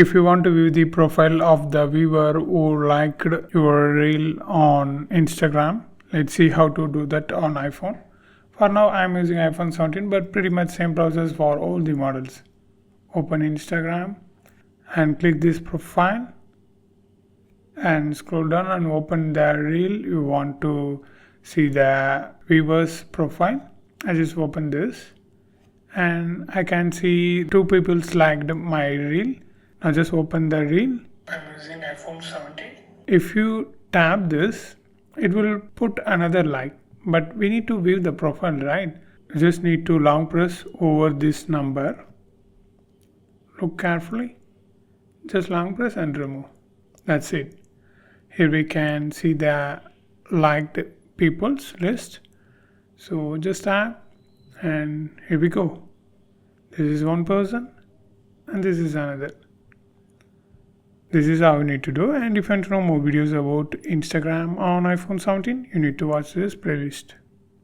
If you want to view the profile of the viewer who liked your reel on Instagram, let's see how to do that on iPhone. For now I am using iPhone 17, but pretty much same process for all the models. Open Instagram and click this profile and scroll down and open the reel. You want to see the viewer's profile. I just open this and I can see 2 people liked my reel. Now just open the reel. I'm using iPhone 17. If you tap this, it will put another like, but we need to view the profile, right? You just need to long press over this number. Look carefully. Just long press and remove. That's it. Here we can see the liked people's list. So just tap and here we go. This is one person and this is another. This is how you need to do, and if you want to know more videos about Instagram on iPhone 17, you need to watch this playlist.